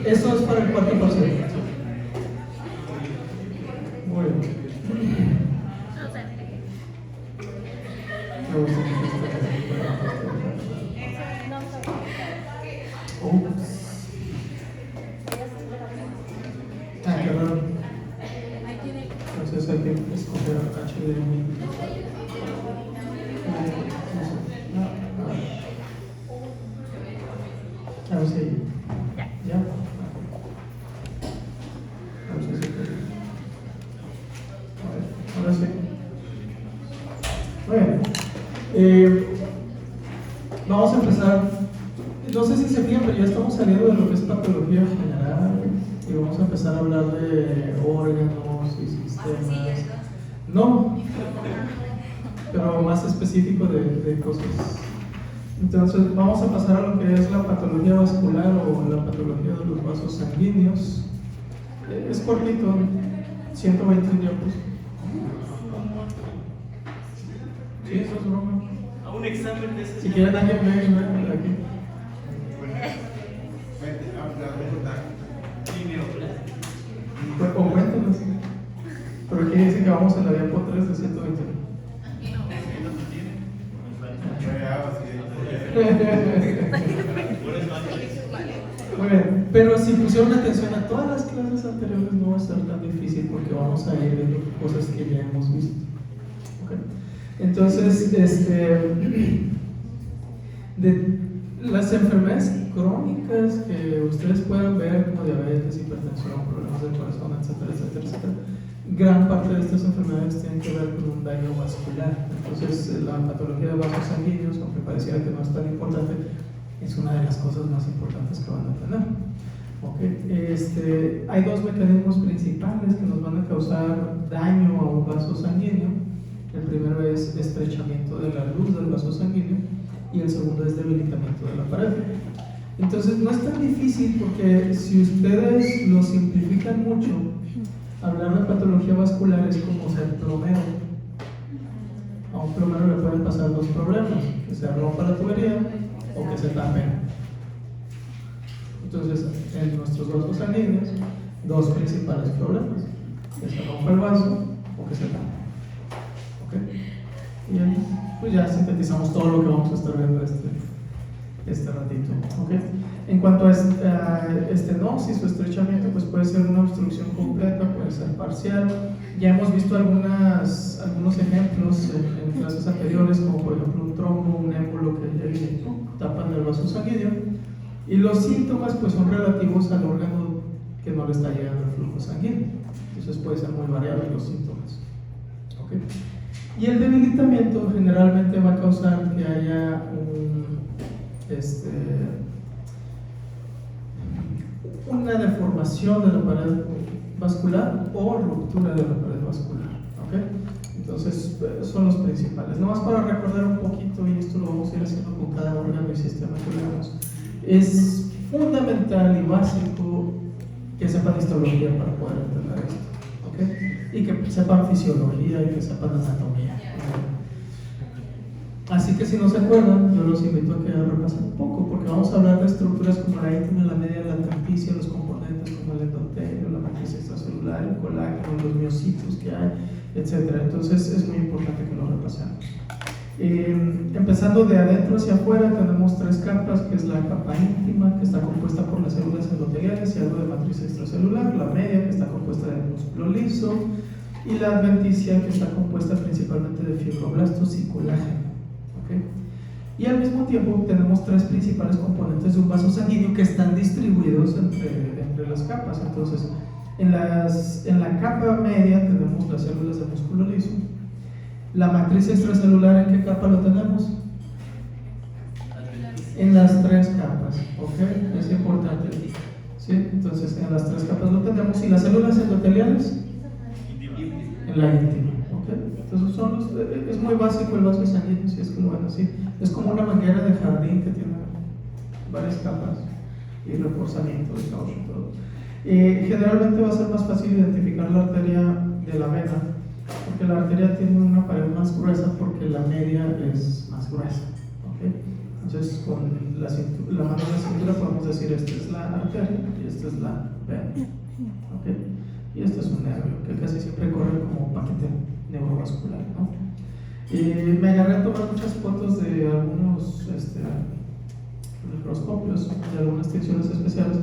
Eso es para el 4%. Muy bien. Me gusta mucho qué raro. Entonces hay que escoger HDMI. A ver si ya. A ver si se puede. Ahora sí. Muy bien. Vamos a empezar. No sé si se fijan, pero ya estamos saliendo de lo que es patología general y vamos a empezar a hablar de órganos y sistemas. No, pero más específico de cosas. Entonces vamos a pasar a lo que es la patología vascular o la patología de los vasos sanguíneos. Es cortito, 120 diapos. Sí, eso es broma. A un examen de ese. Si quieren alguien ve aquí. O cuéntanos. Pero aquí dice que vamos en la diapo 3 de 120. Muy bien, pero si pusieron atención a todas las clases anteriores no va a ser tan difícil porque vamos a ir viendo cosas que ya hemos visto. Okay. Entonces, de las enfermedades crónicas que ustedes pueden ver como diabetes, hipertensión, problemas del corazón, etcétera, etcétera, etcétera, gran parte de estas enfermedades tienen que ver con un daño vascular. Entonces, la patología de vasos sanguíneos, aunque pareciera que no es tan importante, es una de las cosas más importantes que van a tener. Okay. Hay dos mecanismos principales que nos van a causar daño a un vaso sanguíneo. El primero es estrechamiento de la luz del vaso sanguíneo y el segundo es debilitamiento de la pared. Entonces no es tan difícil porque si ustedes lo simplifican mucho, hablar de patología vascular es como ser plomero. A un plomero le pueden pasar dos problemas, que se rompa la tubería o que se tape. Entonces en nuestros vasos sanguíneos, dos principales problemas, que se rompa el vaso o que se tape. ¿Okay? Y ahí pues ya sintetizamos todo lo que vamos a estar viendo este ratito. ¿Okay? En cuanto a estenosis o estrechamiento, pues puede ser una obstrucción completa, puede ser parcial. Ya hemos visto algunos ejemplos en clases anteriores, como por ejemplo un trombo, un émbolo que tapan el vaso sanguíneo. Y los síntomas pues son relativos al órgano que no le está llegando el flujo sanguíneo. Entonces puede ser muy variable los síntomas. ¿Okay? Y el debilitamiento generalmente va a causar que haya una deformación de la pared vascular o ruptura de la pared vascular. ¿Okay? Entonces son los principales. Nomás para recordar un poquito, y esto lo vamos a ir haciendo con cada órgano y sistema que veamos, es fundamental y básico que sepan histología para poder entender esto. ¿Okay? Y que sepan fisiología y que sepan anatomía. Así que si no se acuerdan, yo los invito a que repasen un poco, porque vamos a hablar de estructuras como la íntima, la media, la adventicia, los componentes como el endotelio, la matriz extracelular, el colágeno, los miocitos que hay, etc. Entonces es muy importante que lo repasemos. Empezando de adentro hacia afuera, tenemos tres capas, que es la capa íntima, que está compuesta por las células endoteliales y algo de matriz extracelular, la media, que está compuesta de músculo liso, y la adventicia, que está compuesta principalmente de fibroblastos y colágeno. ¿Okay? Y al mismo tiempo tenemos tres principales componentes de un vaso sanguíneo que están distribuidos entre las capas. Entonces, en la capa media tenemos las células de músculo liso. La matriz extracelular, ¿en qué capa lo tenemos? En las tres capas. ¿Okay? Es importante. ¿Sí? Entonces, en las tres capas lo tenemos. ¿Y las células endoteliales? En la íntima. ¿Okay? Entonces es muy básico el vaso sanguíneo, si es que lo ven así. Es como una manguera de jardín que tiene varias capas y reforzamiento de caucho y todo. Generalmente va a ser más fácil identificar la arteria de la vena, porque la arteria tiene una pared más gruesa porque la media es más gruesa. ¿Okay? Entonces, con la mano de la cintura podemos decir: esta es la arteria y esta es la vena. ¿Okay? Y este es un nervio que casi siempre corre como paquete neurovascular, ¿no? Me agarré a tomar muchas fotos de algunos microscopios, de algunas tensiones especiales,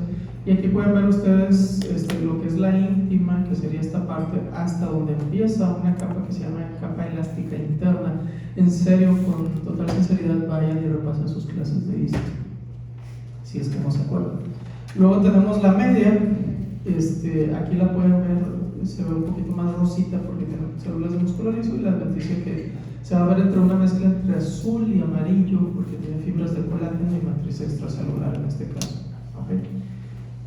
y aquí pueden ver ustedes lo que es la íntima, que sería esta parte hasta donde empieza una capa que se llama capa elástica interna. En serio, con total sinceridad, vayan y repasen sus clases de histo, si es que no se acuerdan. Luego tenemos la media. Aquí la pueden ver, se ve un poquito más rosita porque tiene células de músculo liso, y la adventicia que se va a ver entre una mezcla entre azul y amarillo porque tiene fibras de colágeno y matriz extracelular en este caso. ¿Okay?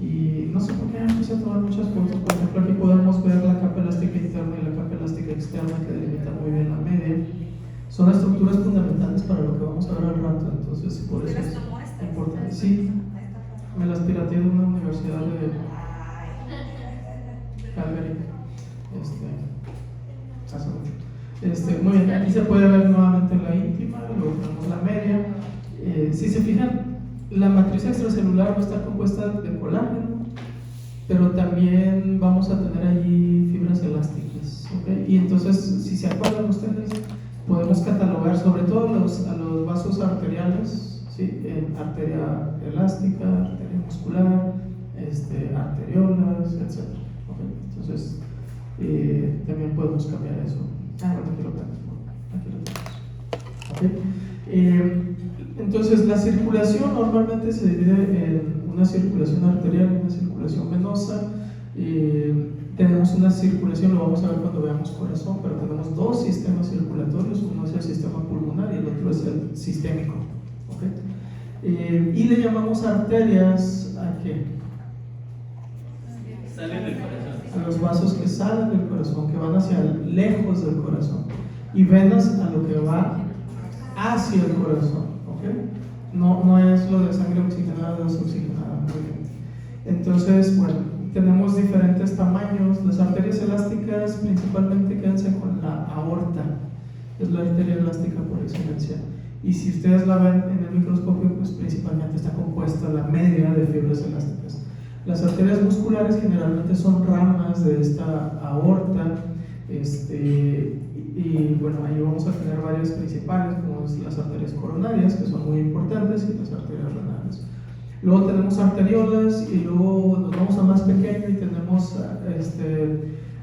Y no sé por qué empecé a tomar muchas fotos. Por ejemplo, aquí podemos ver la capa elástica interna y la capa elástica externa que delimita muy bien la media. Son estructuras fundamentales para lo que vamos a ver al rato, entonces por eso es importante. Sí, me las pirateé de una universidad de Calgary, hace mucho. Muy bien, aquí se puede ver nuevamente la íntima, luego tenemos la media. Si se fijan, la matriz extracelular va a estar compuesta de colágeno, pero también vamos a tener allí fibras elásticas, ¿okay? Y entonces, si se acuerdan ustedes, podemos catalogar sobre todo a los vasos arteriales, ¿sí? En arteria elástica, arteria muscular, arteriolas, etc. ¿Okay? Entonces, también podemos cambiar eso. Bueno, aquí lo tenemos. ¿Okay? Entonces, la circulación normalmente se divide en una circulación arterial y una circulación venosa. Tenemos una circulación, lo vamos a ver cuando veamos corazón, pero tenemos dos sistemas circulatorios: uno es el sistema pulmonar y el otro es el sistémico. ¿Okay? Y le llamamos arterias ¿a qué? Salen del corazón. A los vasos que salen del corazón, que van hacia lejos del corazón, y venas a lo que va hacia el corazón. ¿Okay? No es lo de sangre oxigenada o desoxigenada. Muy bien. Entonces, bueno, tenemos diferentes tamaños. Las arterias elásticas principalmente quédense con la aorta, es la arteria elástica por excelencia. Y si ustedes la ven en el microscopio, pues principalmente está compuesta la media de fibras elásticas. Las arterias musculares generalmente son ramas de esta aorta, y bueno, ahí vamos a tener varias principales, como las arterias coronarias, que son muy importantes, y las arterias renales. Luego tenemos arteriolas, y luego nos vamos a más pequeño y tenemos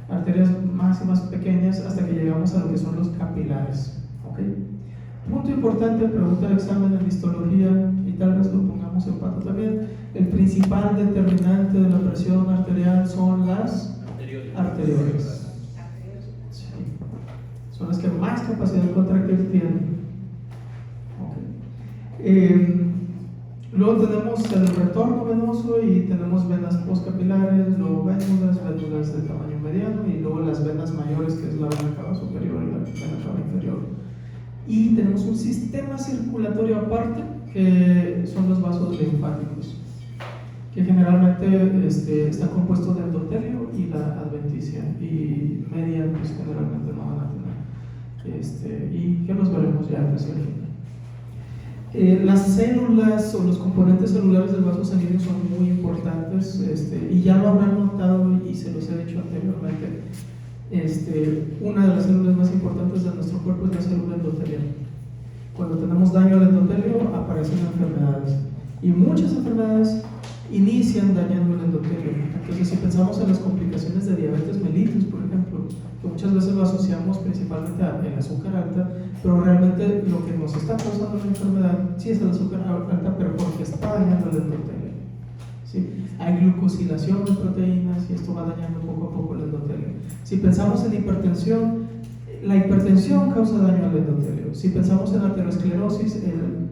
arterias más y más pequeñas hasta que llegamos a lo que son los capilares. ¿Okay? Punto importante, pregunta del examen en histología, y tal vez lo pongamos en pato también: el principal determinante de la presión arterial son las arteriolas. Sí. Son las que más capacidad contractil tienen. Okay. Luego tenemos el retorno venoso y tenemos venas postcapilares, luego vénulas de tamaño mediano, y luego las venas mayores, que es la vena cava superior y la vena cava inferior. Y tenemos un sistema circulatorio aparte, que son los vasos linfáticos, que generalmente está compuesto de endotelio y la adventicia, y media pues generalmente no van a tener, y que los veremos ya hacia el final. Las células o los componentes celulares del vaso sanguíneo son muy importantes, y ya lo habrán notado y se los he dicho anteriormente. Una de las células más importantes de nuestro cuerpo es la célula endotelial. Cuando tenemos daño al endotelio, aparecen enfermedades, y muchas enfermedades inician dañando el endotelio. Entonces, si pensamos en las complicaciones de diabetes mellitus, por ejemplo, que muchas veces lo asociamos principalmente al azúcar alta, pero realmente lo que nos está causando la enfermedad sí es el azúcar alta, pero porque está dañando el endotelio. ¿Sí? Hay glucosilación de proteínas y esto va dañando poco a poco el endotelio. Si pensamos en hipertensión, la hipertensión causa daño al endotelio. Si pensamos en arteriosclerosis,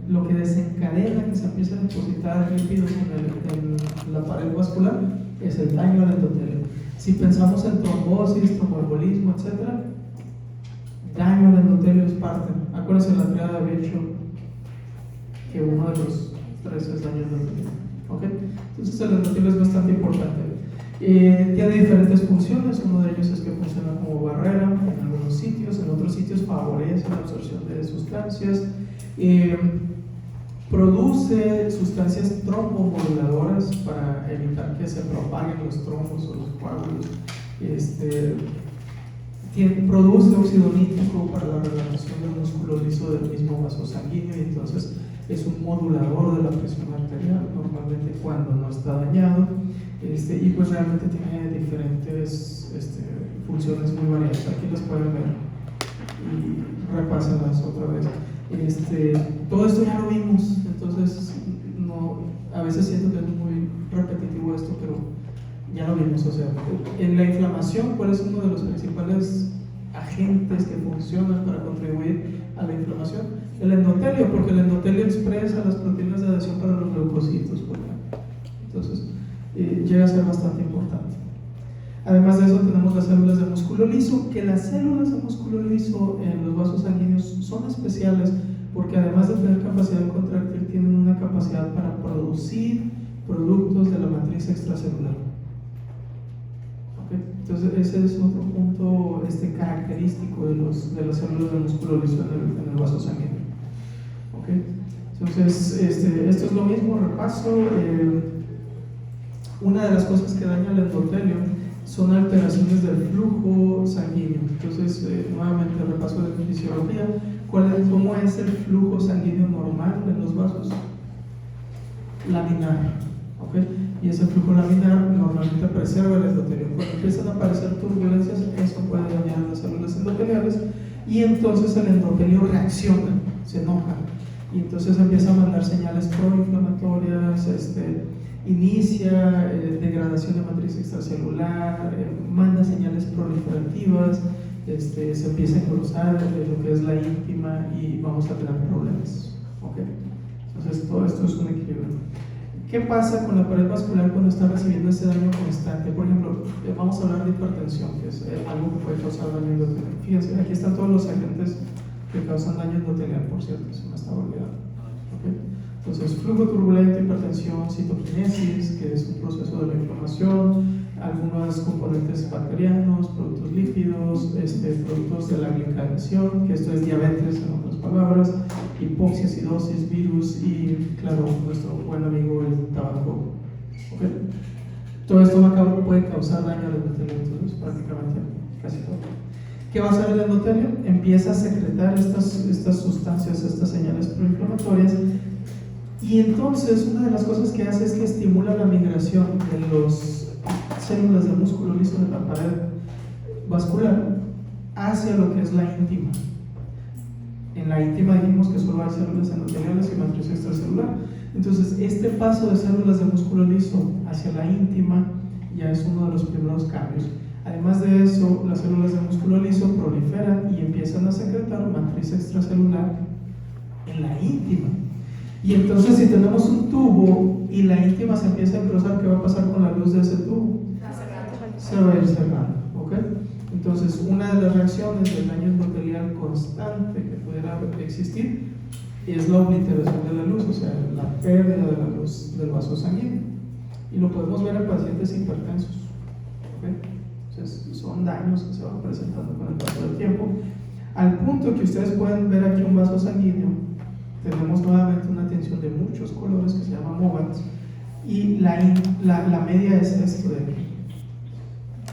lo que desencadena que se empiece a depositar lípidos en la pared vascular es el daño al endotelio. Si pensamos en trombosis, tromboembolismo, etc., daño al endotelio es parte. Acuérdense la triada de Virchow, que uno de los tres es daño al endotelio. ¿Okay? Entonces el endotelio es bastante importante. Tiene diferentes funciones. Uno de ellos es que funciona como barrera en algunos sitios, en otros sitios favorece la absorción de sustancias. Produce sustancias trombomoduladoras para evitar que se propaguen los trombos o los coágulos. Produce óxido nítrico para la relajación del músculo liso del mismo vaso sanguíneo, y entonces es un modulador de la presión arterial normalmente cuando no está dañado, y pues realmente tiene diferentes funciones muy variadas. Aquí las pueden ver y repásenlas otra vez. Todo esto ya lo vimos, entonces a veces siento que es muy repetitivo esto, pero ya lo vimos. O sea, en la inflamación, ¿cuál es uno de los principales agentes que funcionan para contribuir a la inflamación? El endotelio, porque el endotelio expresa las proteínas de adhesión para los leucocitos, por ejemplo. Entonces, llega a ser bastante importante. Además de eso, tenemos las células de músculo liso, que las células de músculo liso en los vasos sanguíneos son especiales porque además de tener capacidad contráctil, tienen una capacidad para producir productos de la matriz extracelular. ¿Okay? Entonces, ese es otro punto característico de las células de músculo liso en el vaso sanguíneo. ¿Okay? Entonces, esto es lo mismo, repaso. Una de las cosas que daña el endotelio son alteraciones del flujo sanguíneo. Entonces, nuevamente repaso de fisiología. ¿Cómo es el flujo sanguíneo normal en los vasos? Laminar, ¿okay? Y ese flujo laminar normalmente preserva el endotelio. Cuando empiezan a aparecer turbulencias, eso puede dañar las células endoteliales, y entonces el endotelio reacciona, se enoja, y entonces empieza a mandar señales proinflamatorias, inicia degradación de matriz extracelular, manda señales proliferativas, se empieza a engrosar lo que es la íntima y vamos a tener problemas. ¿Okay? Entonces, todo esto es un equilibrio. ¿Qué pasa con la pared vascular cuando está recibiendo ese daño constante? Por ejemplo, vamos a hablar de hipertensión, que es algo que puede causar daño endotelial. Fíjense, aquí están todos los agentes que causan daño endotelial, por cierto, se me estaba olvidando. ¿Okay? Entonces, flujo turbulento, hipertensión, citoquinesis, que es un proceso de la inflamación, algunos componentes bacterianos, productos lípidos, productos de la glicalización, que esto es diabetes en otras palabras, hipoxia, acidosis, virus y, claro, nuestro buen amigo el tabaco. ¿Okay? Todo esto puede causar daño al endotelio, entonces prácticamente casi todo. ¿Qué va a hacer el endotelio? Empieza a secretar estas sustancias, estas señales proinflamatorias, y entonces una de las cosas que hace es que estimula la migración de las células de músculo liso de la pared vascular hacia lo que es la íntima. En la íntima dijimos que solo hay células endoteliales y matriz extracelular. Entonces, este paso de células de músculo liso hacia la íntima ya es uno de los primeros cambios. Además de eso, las células de músculo liso proliferan y empiezan a secretar matriz extracelular en la íntima. Y entonces, si tenemos un tubo y la íntima se empieza a engrosar, ¿qué va a pasar con la luz de ese tubo? Se va a ir cerrando. ¿Okay? Entonces, una de las reacciones del daño endotelial constante que pudiera existir es la obliteración de la luz, o sea, la pérdida de la luz del vaso sanguíneo. Y lo podemos ver en pacientes hipertensos. ¿Okay? Entonces, son daños que se van presentando con el paso del tiempo, al punto que ustedes pueden ver aquí un vaso sanguíneo. Tenemos nuevamente una tensión de muchos colores que se llama MOVADS, y la media es esto de aquí.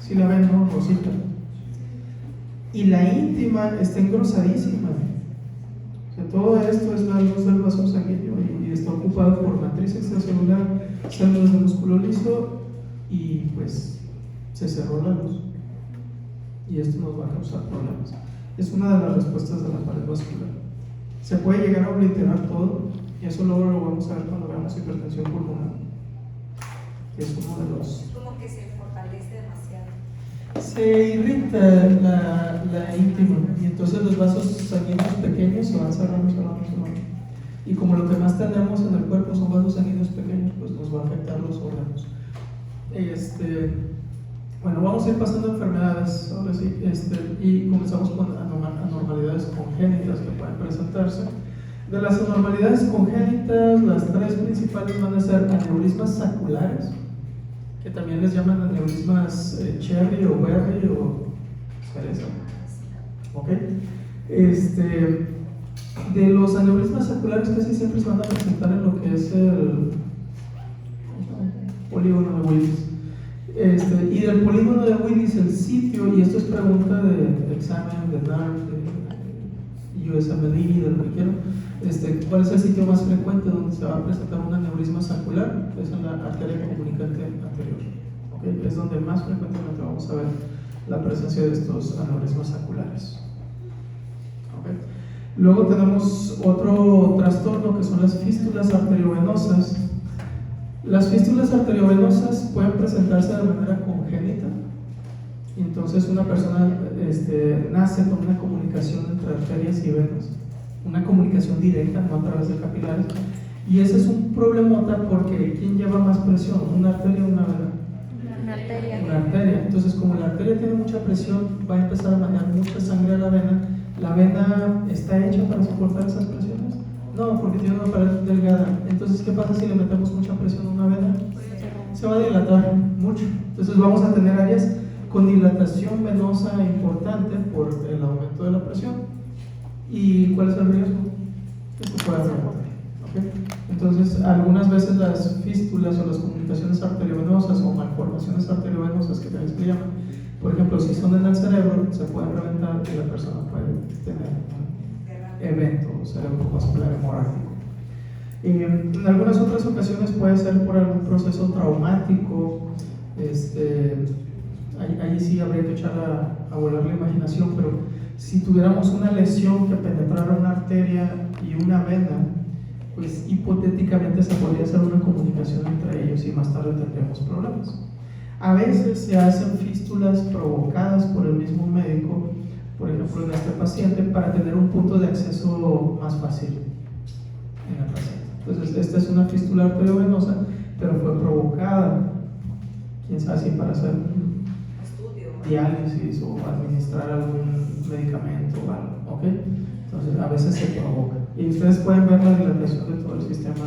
Si la ven, ¿no? Rosita. Y la íntima está engrosadísima. O sea, todo esto es la luz del vaso sanguíneo y está ocupado por matriz extracelular, células de músculo liso, y pues se cerró la luz. Y esto nos va a causar problemas. Es una de las respuestas de la pared vascular. Se puede llegar a obliterar todo, y eso luego lo vamos a ver cuando veamos hipertensión pulmonar, que es uno de los... Como que se fortalece demasiado. Se irrita la íntima, y entonces los vasos sanguíneos pequeños se van cerrando. Y como lo que más tenemos en el cuerpo son vasos sanguíneos pequeños, pues nos va a afectar los órganos. Bueno, vamos a ir pasando enfermedades ahora sí, y comenzamos con anormalidades congénitas que pueden presentarse. De las anormalidades congénitas, las tres principales van a ser aneurismas saculares, que también les llaman aneurismas cherry o berry o cereza. ¿Okay? De los aneurismas saculares casi siempre se van a presentar en lo que es el polígono de Willis. Y del polígono de Willis, el sitio, y esto es pregunta de examen de NARC, de USMLE, de lo que quieran, ¿cuál es el sitio más frecuente donde se va a presentar un aneurisma sacular? Es en la arteria comunicante anterior, ¿okay? Es donde más frecuentemente vamos a ver la presencia de estos aneurismas saculares. ¿Okay? Luego tenemos otro trastorno que son las fístulas arteriovenosas. Las fístulas arteriovenosas pueden presentarse de manera congénita. Entonces una persona nace con una comunicación entre arterias y venas, una comunicación directa, no a través de capilares. Y ese es un problemota porque ¿quién lleva más presión? ¿Una arteria o una vena? Una arteria. Una arteria. Entonces, como la arteria tiene mucha presión, va a empezar a mandar mucha sangre a la vena. ¿La vena está hecha para soportar esas presiones? No, porque tiene una pared delgada. Entonces, ¿qué pasa si le metemos mucha presión a una vena? Se va a dilatar mucho. Entonces, vamos a tener áreas con dilatación venosa importante por el aumento de la presión. ¿Y cuál es el riesgo? Que se pueda reventar. ¿Okay? Entonces, algunas veces las fístulas o las comunicaciones arteriovenosas o malformaciones arteriovenosas que también se llaman, por ejemplo, si son en el cerebro, se pueden reventar y la persona puede tener un evento cerebrovascular hemorrágico. En algunas otras ocasiones puede ser por algún proceso traumático. Ahí sí habría que echar a volar la imaginación, pero si tuviéramos una lesión que penetrara una arteria y una vena, pues hipotéticamente se podría hacer una comunicación entre ellos y más tarde tendríamos problemas. A veces se hacen fístulas provocadas por el mismo médico, por ejemplo en este paciente, para tener un punto de acceso más fácil en el paciente. Entonces esta es una fístula arteriovenosa, pero fue provocada, quién sabe si para hacer diálisis o administrar algún medicamento o algo, ¿ok? Entonces a veces se provoca. Y ustedes pueden ver la dilatación de todo el sistema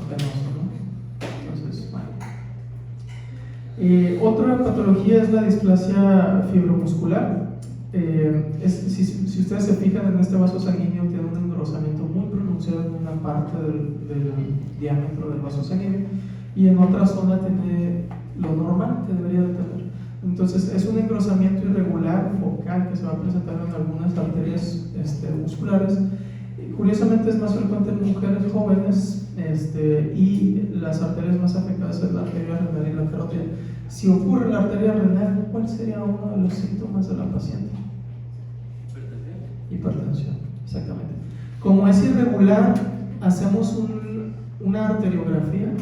venoso, ¿no? Entonces, bueno. Otra patología es la displasia fibromuscular. Si ustedes se fijan en este vaso sanguíneo, tiene un engrosamiento muy pronunciado en una parte del diámetro del vaso sanguíneo y en otra zona tiene lo normal que debería de tener. Entonces es un engrosamiento irregular focal que se va a presentar en algunas arterias musculares. Curiosamente es más frecuente en mujeres jóvenes y las arterias más afectadas es la arteria renal y la carótida. Si ocurre en la arteria renal, ¿cuál sería uno de los síntomas de la paciente? Hipertensión, exactamente. Como es irregular, hacemos una arteriografía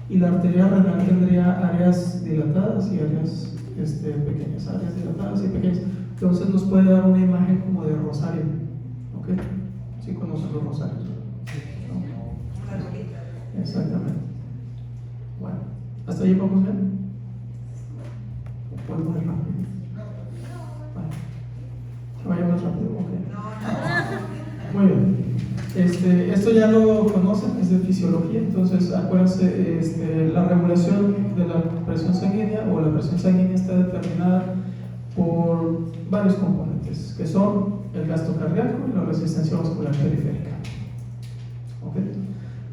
y la arteria renal tendría áreas dilatadas y áreas pequeñas, áreas dilatadas y pequeñas. Entonces nos puede dar una imagen como de rosario. ¿Ok? ¿Sí conocen los rosarios? ¿No? Exactamente. Bueno, ¿hasta ahí vamos bien? ¿O puedo ir rápido? Bueno, que vaya más rápido, ok. Muy bien. Esto ya lo conocen, es de fisiología, entonces acuérdense, la regulación de la presión sanguínea o la presión sanguínea está determinada por varios componentes, que son el gasto cardíaco y la resistencia vascular periférica. ¿Okay?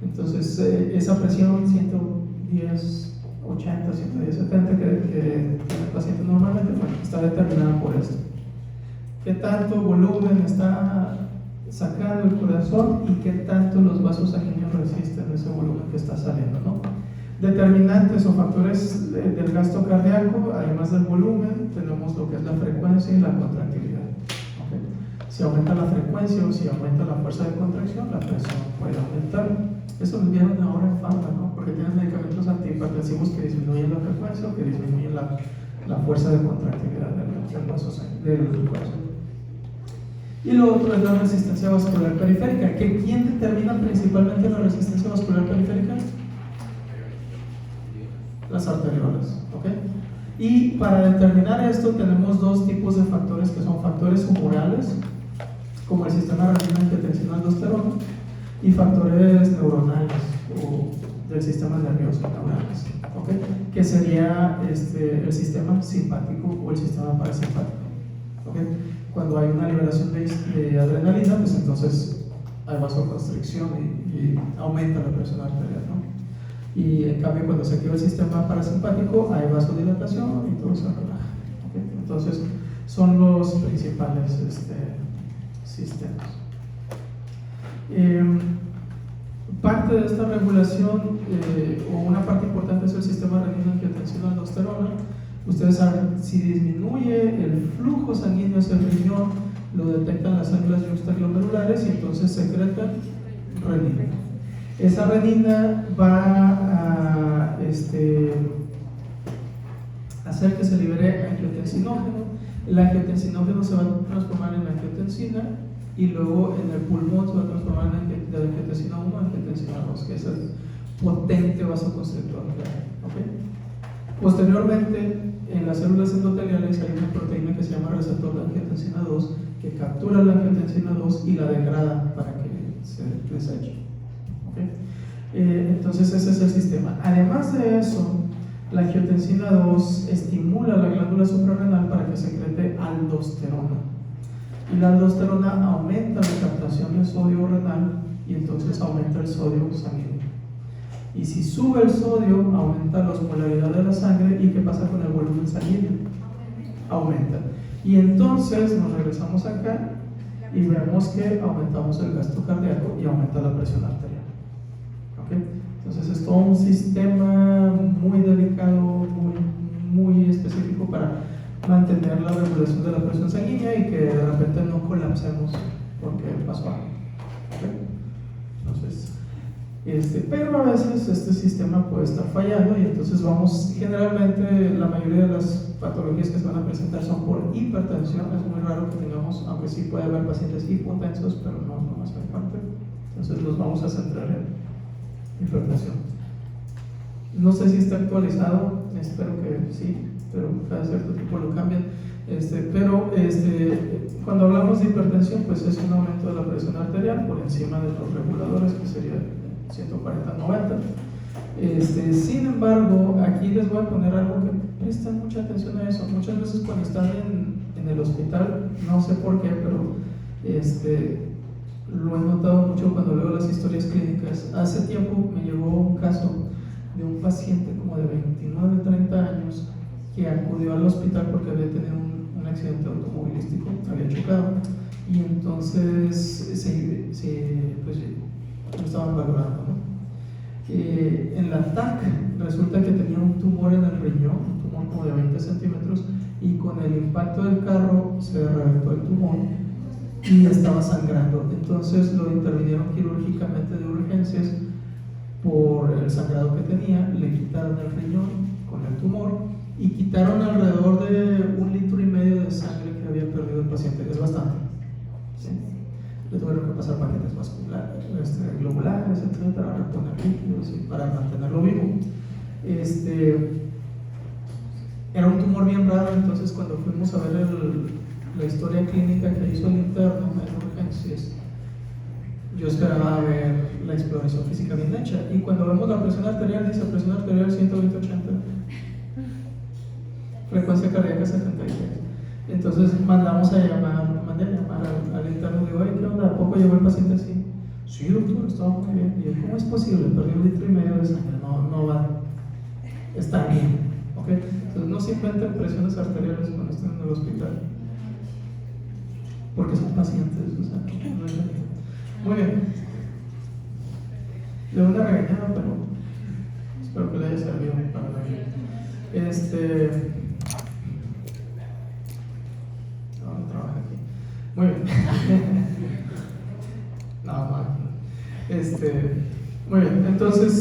Entonces, esa presión 110, 80, 110, 70 que tiene el paciente normalmente, bueno, está determinada por esto. ¿Qué tanto volumen está sacando el corazón y qué tanto los vasos sanguíneos resisten ese volumen que está saliendo, ¿no? Determinantes o factores del gasto cardíaco, además del volumen, tenemos lo que es la frecuencia y la contractilidad. ¿Okay? Si aumenta la frecuencia o si aumenta la fuerza de contracción, la presión puede aumentar. Eso lo vieron ahora en Pharma, ¿no? Porque tienen medicamentos antihipertensivos que disminuyen la frecuencia o que disminuyen la fuerza de contractilidad del vaso sanguíneo, del corazón. Y lo otro es la resistencia vascular periférica. ¿Quién determina principalmente la resistencia vascular periférica? Las arteriolas, ¿ok? Y para determinar esto tenemos dos tipos de factores que son factores humorales, como el sistema renina, angiotensina, aldosterona, y factores neuronales o del sistema nervioso neurales, ¿ok? Que sería el sistema simpático o el sistema parasimpático, ¿ok? Cuando hay una liberación de adrenalina, pues entonces hay vasoconstricción y aumenta la presión arterial, ¿no? Y en cambio cuando se activa el sistema parasimpático hay vasodilatación y todo se relaja, ¿okay? Entonces son los principales sistemas. Parte de esta regulación o una parte importante es el sistema renina-angiotensina-aldosterona. Ustedes saben, si disminuye el flujo sanguíneo hacia el riñón, lo detectan las células yuxtaglomerulares y entonces secretan renina. Esa renina va a hacer que se libere angiotensinógeno. El angiotensinógeno se va a transformar en angiotensina y luego en el pulmón se va a transformar de angiotensina 1 a angiotensina 2, que es el potente vasoconstrictor. ¿Okay? Posteriormente, en las células endoteliales hay una proteína que se llama receptor de angiotensina 2 que captura la angiotensina 2 y la degrada para que se deseche. ¿Okay? Entonces ese es el sistema. Además de eso, la angiotensina 2 estimula la glándula suprarrenal para que secrete aldosterona. Y la aldosterona aumenta la captación de sodio renal y entonces aumenta el sodio sanguíneo. Y si sube el sodio, aumenta la osmolaridad de la sangre. ¿Y qué pasa con el volumen sanguíneo? Aumenta. Y entonces nos regresamos acá y vemos que aumentamos el gasto cardíaco y aumenta la presión arterial. ¿Okay? Entonces es todo un sistema muy delicado, muy específico para mantener la regulación de la presión sanguínea y que de repente no colapsemos porque pasó algo. ¿Okay? Entonces, pero a veces este sistema puede estar fallando y entonces generalmente la mayoría de las patologías que se van a presentar son por hipertensión. Es muy raro que tengamos, aunque sí puede haber pacientes hipotensos, pero no es lo más frecuente. Entonces los vamos a centrar en hipertensión. No sé si está actualizado, espero que sí, pero cada cierto tiempo lo cambian. Cuando hablamos de hipertensión, pues es un aumento de la presión arterial por encima de los reguladores, que sería 140-90. Sin embargo, aquí les voy a poner algo que presten mucha atención a eso. Muchas veces cuando están en el hospital, no sé por qué, pero lo he notado mucho cuando leo las historias clínicas. Hace tiempo me llegó un caso de un paciente como de 29-30 años que acudió al hospital porque había tenido un accidente automovilístico, había chocado y entonces pues, lo estaban valorando, ¿no? En la TAC resulta que tenía un tumor en el riñón, un tumor como de 20 centímetros, y con el impacto del carro se reventó el tumor y estaba sangrando. Entonces lo intervinieron quirúrgicamente de urgencias por el sangrado que tenía, le quitaron el riñón con el tumor y quitaron alrededor de 1,5 litros de sangre que había perdido el paciente, que es bastante. ¿Sí? Le tuvieron que pasar paquetes vasculares, globulares, etcétera, para reponer líquidos y para mantenerlo vivo. Era un tumor bien raro, entonces cuando fuimos a ver la historia clínica que hizo el interno en urgencias, yo esperaba ver la exploración física bien hecha, y cuando vemos la presión arterial, dice presión arterial 120-80, frecuencia cardíaca 73. Entonces mandé a llamar al interno y digo, oye, ¿qué onda? ¿A poco llegó el paciente así? Sí, doctor, estaba muy bien. Y yo, ¿cómo es posible? Perdí 1,5 litros de sangre, no va, está bien. ¿Okay? Entonces no se inventen presiones arteriales cuando estén en el hospital, porque son pacientes, o sea, no es verdad. Muy bien. Le doy una regañada, pero espero que le haya servido para la vida. No trabaja aquí. Muy bien. Muy bien. Entonces,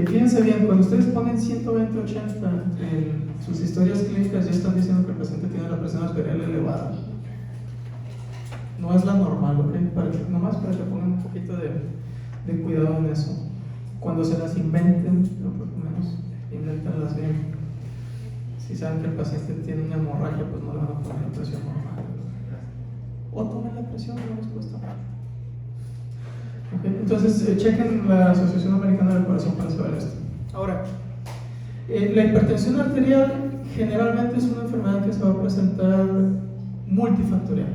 fíjense bien, cuando ustedes ponen 120-80 en sus historias clínicas, ya están diciendo que el paciente tiene la presión arterial elevada. No es la normal, ¿ok? Nomás para que pongan un poquito de cuidado en eso. Cuando se las inventen, por lo menos, invéntenlas bien. Si saben que el paciente tiene una hemorragia, pues no le van a poner la presión normal. O tomen la presión, no les cuesta nada. ¿Okay? Entonces, chequen la Asociación Americana del Corazón para saber esto. Ahora, la hipertensión arterial generalmente es una enfermedad que se va a presentar multifactorial.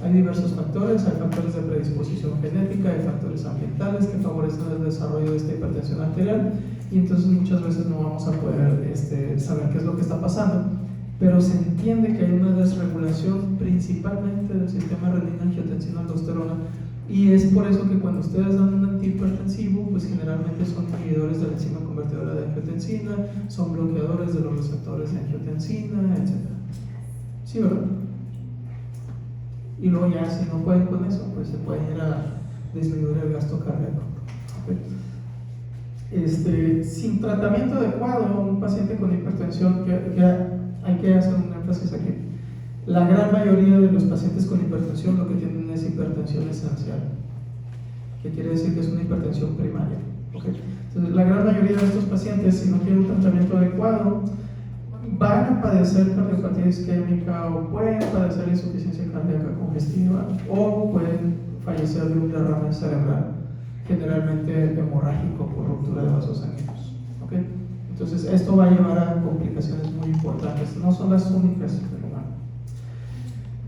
Hay diversos factores, hay factores de predisposición genética, hay factores ambientales que favorecen el desarrollo de esta hipertensión arterial, y entonces muchas veces no vamos a poder saber qué es lo que está pasando, pero se entiende que hay una desregulación principalmente del sistema renina-angiotensina-aldosterona, y es por eso que cuando ustedes dan un antihipertensivo, pues generalmente son inhibidores de la enzima convertidora de angiotensina, son bloqueadores de los receptores de angiotensina, etc. ¿Sí, verdad? Y luego ya si no pueden con eso, pues se pueden ir a disminuir el gasto cardíaco. ¿Okay? Sin tratamiento adecuado, un paciente con hipertensión, que hay que hacer un énfasis aquí, la gran mayoría de los pacientes con hipertensión lo que tienen es hipertensión esencial, que quiere decir que es una hipertensión primaria. ¿Okay? Entonces, la gran mayoría de estos pacientes, si no tienen un tratamiento adecuado, van a padecer cardiopatía isquémica, o pueden padecer insuficiencia cardíaca congestiva, o pueden fallecer de un derrame cerebral, generalmente hemorrágico por ruptura de vasos sanguíneos. ¿Okay? Entonces, esto va a llevar a complicaciones muy importantes, no son las únicas.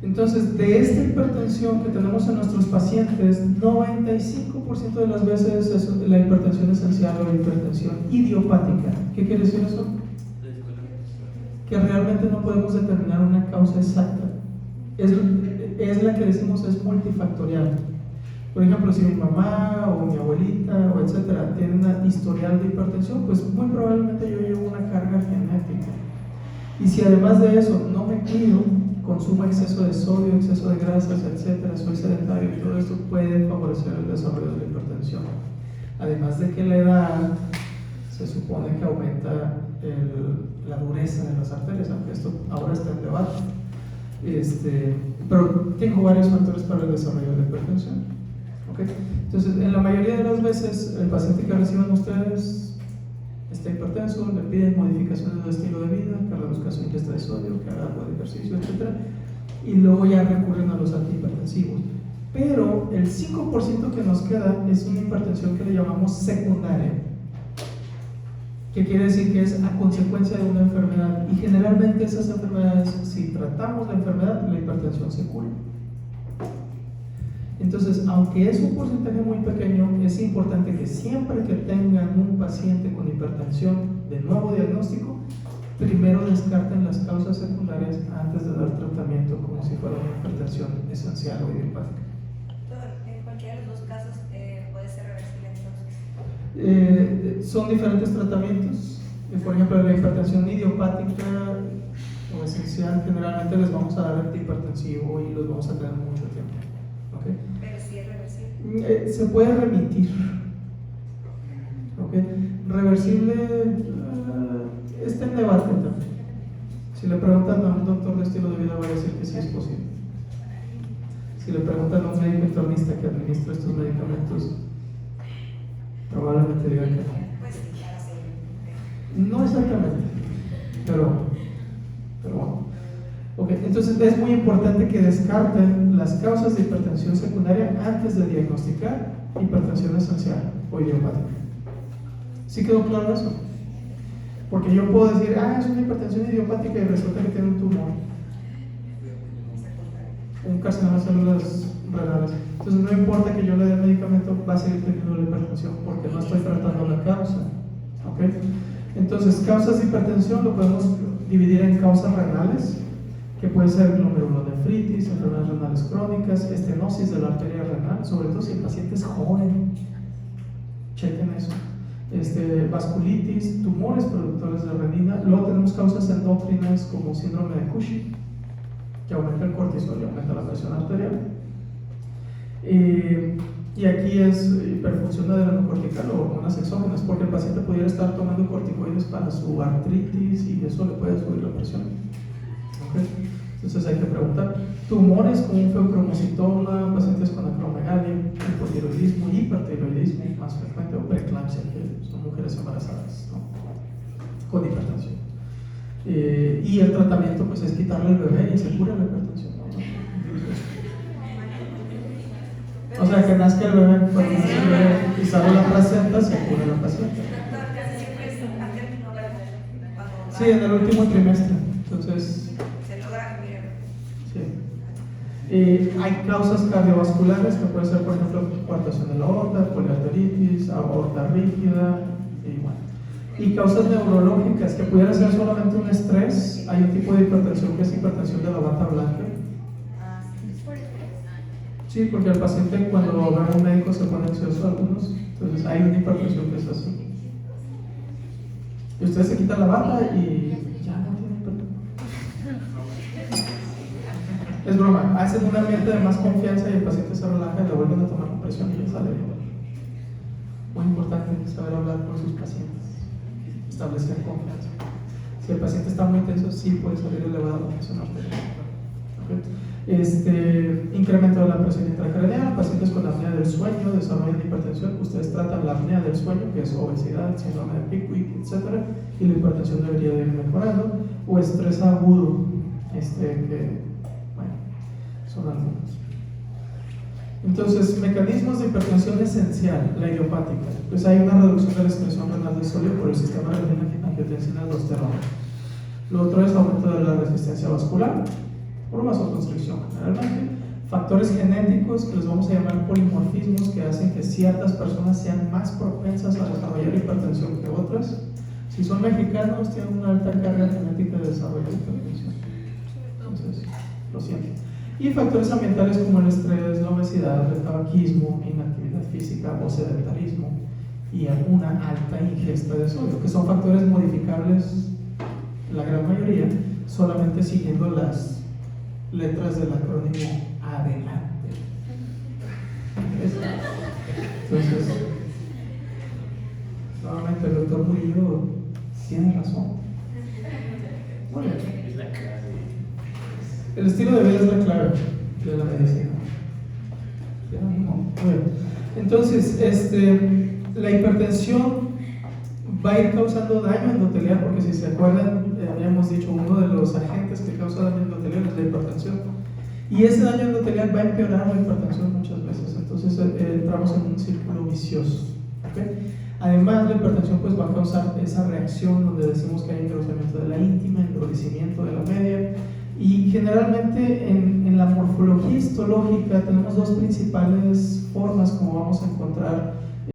Entonces, de esta hipertensión que tenemos en nuestros pacientes, 95% de las veces es la hipertensión esencial o hipertensión idiopática. ¿Qué quiere decir eso? Que realmente no podemos determinar una causa exacta. Es la que decimos es multifactorial. Por ejemplo, si mi mamá o mi abuelita o etcétera tienen una historial de hipertensión, pues muy probablemente yo llevo una carga genética. Y si además de eso no me cuido, consumo exceso de sodio, exceso de grasas, etcétera, soy sedentario, y todo esto puede favorecer el desarrollo de la hipertensión. Además de que la edad se supone que aumenta la dureza de las arterias, aunque esto ahora está en debate. Pero tengo varios factores para el desarrollo de la hipertensión. ¿Okay? Entonces, en la mayoría de las veces, el paciente que reciban ustedes está hipertenso, le piden modificaciones de estilo de vida, que reduzca su ingesta de sodio, que haga algo de ejercicio, etc. Y luego ya recurren a los antihipertensivos. Pero el 5% que nos queda es una hipertensión que le llamamos secundaria, que quiere decir que es a consecuencia de una enfermedad, y generalmente esas enfermedades, si tratamos la enfermedad, la hipertensión se cura. Entonces, aunque es un porcentaje muy pequeño, es importante que siempre que tengan un paciente con hipertensión de nuevo diagnóstico, primero descarten las causas secundarias antes de dar tratamiento como si fuera una hipertensión esencial o idiopática. En cualquiera de los dos casos puede ser reversible entonces. Son diferentes tratamientos. Por ejemplo, la hipertensión idiopática o esencial, generalmente les vamos a dar antihipertensivo y los vamos a tener mucho tiempo. ¿Okay? Pero sí es reversible. Se puede remitir. ¿Okay? Reversible está en debate también. Si le preguntan a un doctor de estilo de vida, va a decir que sí es posible. Si le preguntan a un médico internista que administra estos medicamentos, probablemente diga que no. Pues sí, claro, sí. No exactamente, pero bueno. Okay, entonces es muy importante que descarten las causas de hipertensión secundaria antes de diagnosticar hipertensión esencial o idiopática. ¿Sí quedó claro eso? Porque yo puedo decir, es una hipertensión idiopática, y resulta que tiene un tumor, un carcinoma de células renales. Entonces no importa que yo le dé medicamento, va a seguir teniendo la hipertensión porque no estoy tratando la causa. ¿Okay? Entonces, causas de hipertensión lo podemos dividir en causas renales, que puede ser glomerulonefritis, enfermedades renales crónicas, estenosis de la arteria renal, sobre todo si el paciente es joven. Chequen eso. Vasculitis, tumores productores de renina. Luego tenemos causas endócrinas como síndrome de Cushing, que aumenta el cortisol y aumenta la presión arterial. Y aquí es hiperfunción adrenocortical o hormonas exógenas, porque el paciente pudiera estar tomando corticoides para su artritis y eso le puede subir la presión. ¿Okay? Entonces hay que preguntar. Tumores como un feucromocitoma, pacientes con acromegalia, hipotiroidismo, hipertiroidismo más frecuente, o preeclampsia, que son mujeres embarazadas, ¿no? Con hipertensión. Y el tratamiento pues es quitarle el bebé y se cura la hipertensión, ¿no? O sea, que nazca el bebé, cuando nace el bebé y sale la placenta, se cura la paciente. Casi siempre es a término, ¿verdad? Sí, en el último trimestre. Entonces, se logra, mire. sí. Hay causas cardiovasculares que pueden ser, por ejemplo, coartación de la aorta, poliarteritis, aorta rígida, y bueno. Y causas neurológicas que pudiera ser solamente un estrés. Hay un tipo de hipertensión que es hipertensión de la bata blanca. Sí, porque el paciente cuando va a un médico se pone ansioso algunos, entonces hay una hipertensión que es así. Y usted se quita la bata y ya no tiene hipertensión. Es broma, hacen un ambiente de más confianza y el paciente se relaja y le vuelven a tomar la presión y ya sale bien. Muy importante saber hablar con sus pacientes, establecer confianza. Si el paciente está muy tenso, sí puede salir elevada la presión arterial. Incremento de la presión intracraneal, pacientes con apnea del sueño desarrollan hipertensión. Ustedes tratan la apnea del sueño, que es obesidad, síndrome de Pickwick, etc. Y la hipertensión debería de ir mejorando. O estrés agudo, que, bueno, son algunos. Entonces, mecanismos de hipertensión esencial, la idiopática. Pues hay una reducción de la excreción renal de sodio por el sistema de angiotensina-aldosterona. Lo otro es aumento de la resistencia vascular, por vasoconstricción generalmente. Factores genéticos que les vamos a llamar polimorfismos, que hacen que ciertas personas sean más propensas a desarrollar hipertensión que otras. Si son mexicanos, tienen una alta carga genética de desarrollo de hipertensión. Entonces, lo siento. Y factores ambientales como el estrés, la obesidad, el tabaquismo, inactividad física o sedentarismo y alguna alta ingesta de sodio, que son factores modificables, la gran mayoría, solamente siguiendo las letras del acrónimo adelante. Entonces, nuevamente el doctor Murillo tiene razón. Muy bien. El estilo de vida es la clave de la medicina. Bueno, entonces, la hipertensión va a ir causando daño endotelial, porque si se acuerdan, habíamos dicho, uno de los agentes que causa daño endotelial es la hipertensión. Y ese daño endotelial va a empeorar la hipertensión muchas veces, entonces entramos en un círculo vicioso. ¿Okay? Además, la hipertensión pues, va a causar esa reacción donde decimos que hay engrosamiento de la íntima, endurecimiento de la media. Y generalmente en la morfología histológica tenemos dos principales formas como vamos a encontrar